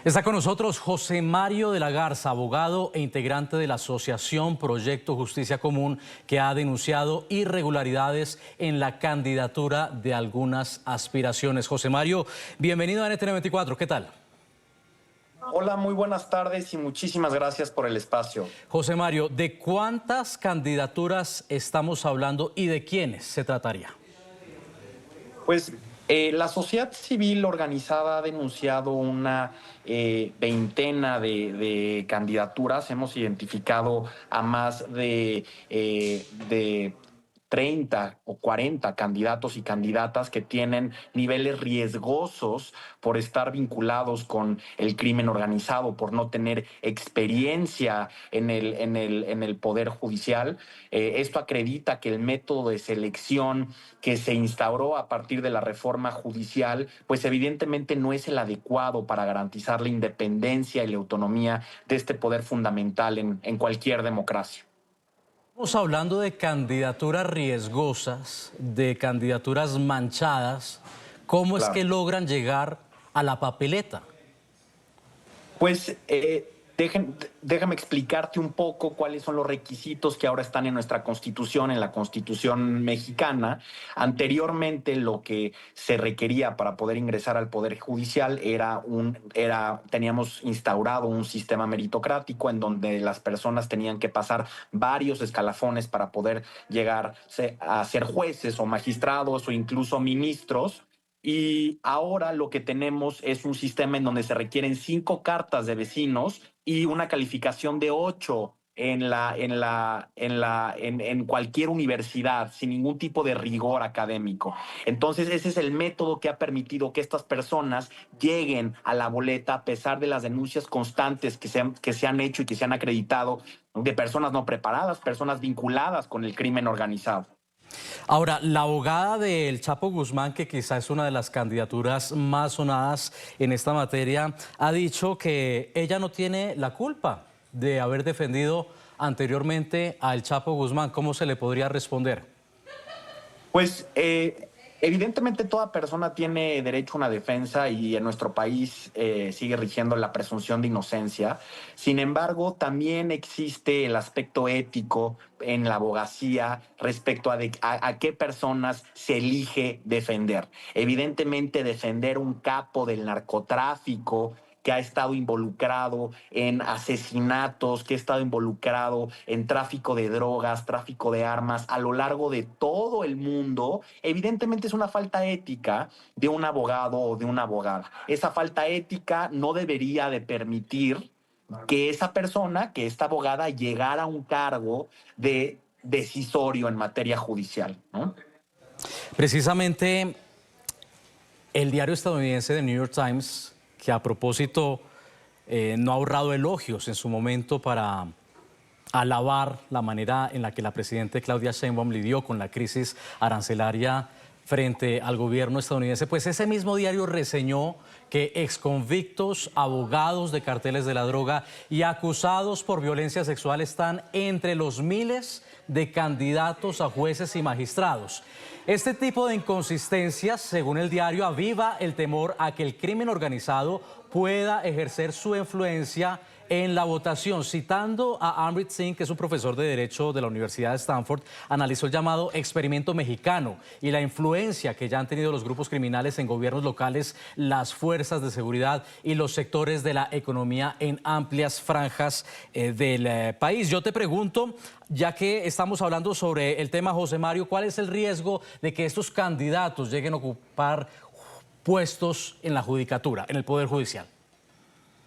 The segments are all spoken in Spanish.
Está con nosotros José Mario de la Garza, abogado e integrante de la asociación Proyecto Justicia Común, que ha denunciado irregularidades en la candidatura de algunas aspiraciones. José Mario, bienvenido a NTN24, ¿qué tal? Hola, muy buenas tardes y muchísimas gracias por el espacio. José Mario, ¿de cuántas candidaturas estamos hablando y de quiénes se trataría? Pues la sociedad civil organizada ha denunciado una veintena de candidaturas. Hemos identificado a más de 30 o 40 candidatos y candidatas que tienen niveles riesgosos por estar vinculados con el crimen organizado, por no tener experiencia en el Poder Judicial. Esto acredita que el método de selección que se instauró a partir de la reforma judicial, pues evidentemente no es el adecuado para garantizar la independencia y la autonomía de este poder fundamental en cualquier democracia. Estamos hablando de candidaturas riesgosas, de candidaturas manchadas. ¿Cómo es que Claro. logran llegar a la papeleta? Pues déjame explicarte un poco cuáles son los requisitos que ahora están en nuestra Constitución, en la Constitución mexicana. Anteriormente, lo que se requería para poder ingresar al Poder Judicial teníamos instaurado un sistema meritocrático en donde las personas tenían que pasar varios escalafones para poder llegar a ser jueces o magistrados o incluso ministros. Y ahora lo que tenemos es un sistema en donde se requieren 5 cartas de vecinos y una calificación de 8 en cualquier universidad, sin ningún tipo de rigor académico. Entonces, ese es el método que ha permitido que estas personas lleguen a la boleta a pesar de las denuncias constantes que se han hecho y que se han acreditado de personas no preparadas, personas vinculadas con el crimen organizado. Ahora, la abogada del Chapo Guzmán, que quizás es una de las candidaturas más sonadas en esta materia, ha dicho que ella no tiene la culpa de haber defendido anteriormente al Chapo Guzmán. ¿Cómo se le podría responder? Pues evidentemente toda persona tiene derecho a una defensa y en nuestro país sigue rigiendo la presunción de inocencia. Sin embargo, también existe el aspecto ético en la abogacía respecto a qué personas se elige defender. Evidentemente, defender un capo del narcotráfico que ha estado involucrado en asesinatos, que ha estado involucrado en tráfico de drogas, tráfico de armas a lo largo de todo el mundo, evidentemente es una falta ética de un abogado o de una abogada. Esa falta ética no debería de permitir que esa persona, que esta abogada, llegara a un cargo de decisorio en materia judicial, ¿no? Precisamente el diario estadounidense The New York Times, que a propósito no ha ahorrado elogios en su momento para alabar la manera en la que la presidenta Claudia Sheinbaum lidió con la crisis arancelaria frente al gobierno estadounidense, pues ese mismo diario reseñó que exconvictos, abogados de carteles de la droga y acusados por violencia sexual están entre los miles de candidatos a jueces y magistrados. Este tipo de inconsistencias, según el diario, aviva el temor a que el crimen organizado pueda ejercer su influencia en la votación. Citando a Amrit Singh, que es un profesor de Derecho de la Universidad de Stanford, analizó el llamado experimento mexicano y la influencia que ya han tenido los grupos criminales en gobiernos locales, las fuerzas de seguridad y los sectores de la economía en amplias franjas del país. Yo te pregunto, ya que estamos hablando sobre el tema, José Mario, ¿cuál es el riesgo de que estos candidatos lleguen a ocupar puestos en la judicatura, en el Poder Judicial?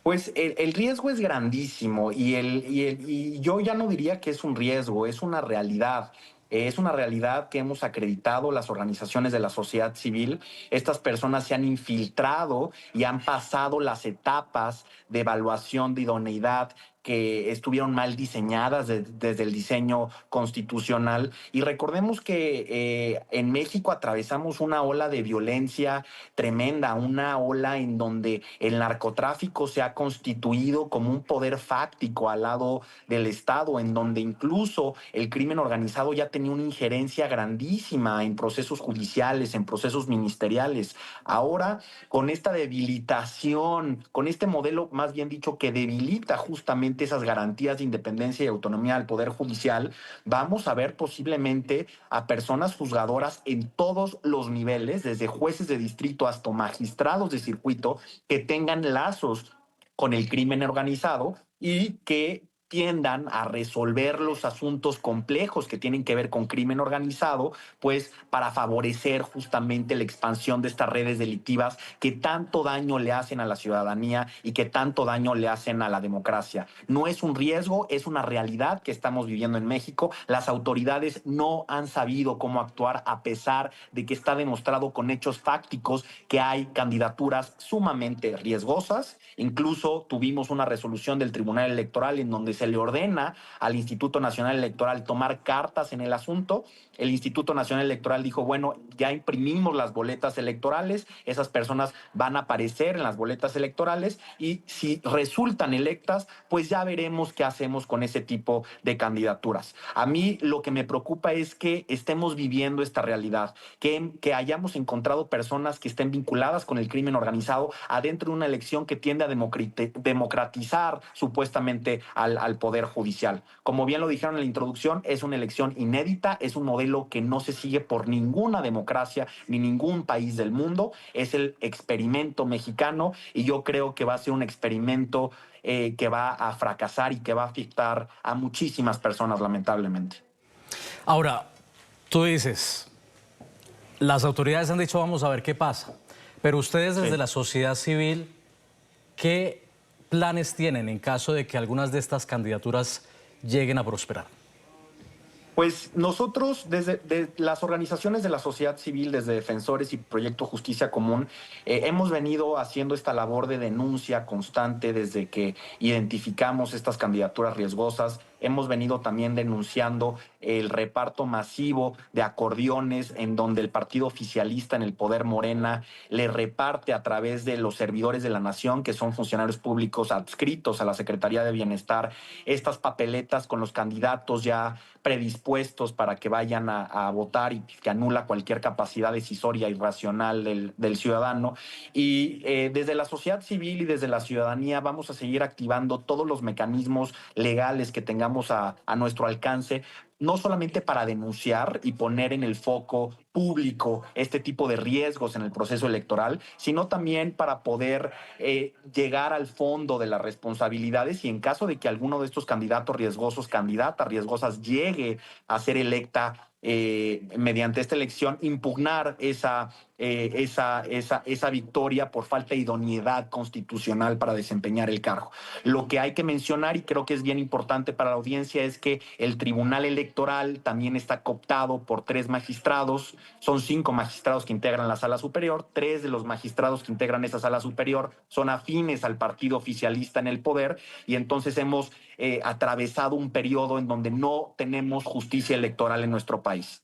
Pues el riesgo es grandísimo y yo ya no diría que es un riesgo, es una realidad. Es una realidad que hemos acreditado las organizaciones de la sociedad civil. Estas personas se han infiltrado y han pasado las etapas de evaluación de idoneidad que estuvieron mal diseñadas desde el diseño constitucional. Y recordemos que en México atravesamos una ola de violencia tremenda, una ola en donde el narcotráfico se ha constituido como un poder fáctico al lado del Estado, en donde incluso el crimen organizado ya tenía una injerencia grandísima en procesos judiciales, en procesos ministeriales. Ahora, con esta debilitación, con este modelo, más bien dicho, que debilita justamente esas garantías de independencia y autonomía del Poder Judicial, vamos a ver posiblemente a personas juzgadoras en todos los niveles, desde jueces de distrito hasta magistrados de circuito, que tengan lazos con el crimen organizado y que tiendan a resolver los asuntos complejos que tienen que ver con crimen organizado, pues para favorecer justamente la expansión de estas redes delictivas que tanto daño le hacen a la ciudadanía y que tanto daño le hacen a la democracia. No es un riesgo, es una realidad que estamos viviendo en México. Las autoridades no han sabido cómo actuar a pesar de que está demostrado con hechos fácticos que hay candidaturas sumamente riesgosas. Incluso tuvimos una resolución del Tribunal Electoral en donde se le ordena al Instituto Nacional Electoral tomar cartas en el asunto. El Instituto Nacional Electoral dijo, bueno, ya imprimimos las boletas electorales, esas personas van a aparecer en las boletas electorales y si resultan electas, pues ya veremos qué hacemos con ese tipo de candidaturas. A mí lo que me preocupa es que estemos viviendo esta realidad, que hayamos encontrado personas que estén vinculadas con el crimen organizado adentro de una elección que tiende a democratizar supuestamente al Poder Judicial. Como bien lo dijeron en la introducción, es una elección inédita, es un modelo que no se sigue por ninguna democracia ni ningún país del mundo, es el experimento mexicano y yo creo que va a ser un experimento que va a fracasar y que va a afectar a muchísimas personas, lamentablemente. Ahora, tú dices, las autoridades han dicho vamos a ver qué pasa, pero ustedes desde la sociedad civil, ¿qué planes tienen en caso de que algunas de estas candidaturas lleguen a prosperar? Pues nosotros, desde las organizaciones de la sociedad civil, desde Defensores y Proyecto Justicia Común, hemos venido haciendo esta labor de denuncia constante desde que identificamos estas candidaturas riesgosas. Hemos venido también denunciando el reparto masivo de acordeones en donde el partido oficialista en el poder Morena le reparte a través de los servidores de la nación, que son funcionarios públicos adscritos a la Secretaría de Bienestar, estas papeletas con los candidatos ya predispuestos para que vayan a votar y que anula cualquier capacidad decisoria y racional del ciudadano. Y desde la sociedad civil y desde la ciudadanía vamos a seguir activando todos los mecanismos legales que tengamos a nuestro alcance, no solamente para denunciar y poner en el foco público este tipo de riesgos en el proceso electoral, sino también para poder llegar al fondo de las responsabilidades y en caso de que alguno de estos candidatos riesgosos, candidatas riesgosas, llegue a ser electa mediante esta elección, impugnar esa victoria por falta de idoneidad constitucional para desempeñar el cargo. Lo que hay que mencionar, y creo que es bien importante para la audiencia, es que el Tribunal Electoral también está cooptado por 3 magistrados. Son 5 magistrados que integran la Sala Superior. 3 de los magistrados que integran esa Sala Superior son afines al partido oficialista en el poder y entonces hemos atravesado un periodo en donde no tenemos justicia electoral en nuestro país.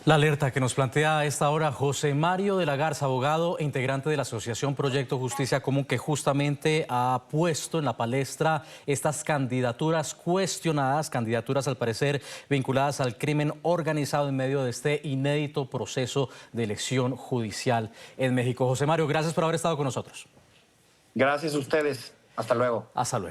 La alerta que nos plantea a esta hora José Mario de la Garza, abogado e integrante de la Asociación Proyecto Justicia Común, que justamente ha puesto en la palestra estas candidaturas cuestionadas, candidaturas al parecer vinculadas al crimen organizado en medio de este inédito proceso de elección judicial en México. José Mario, gracias por haber estado con nosotros. Gracias a ustedes. Hasta luego. Hasta luego.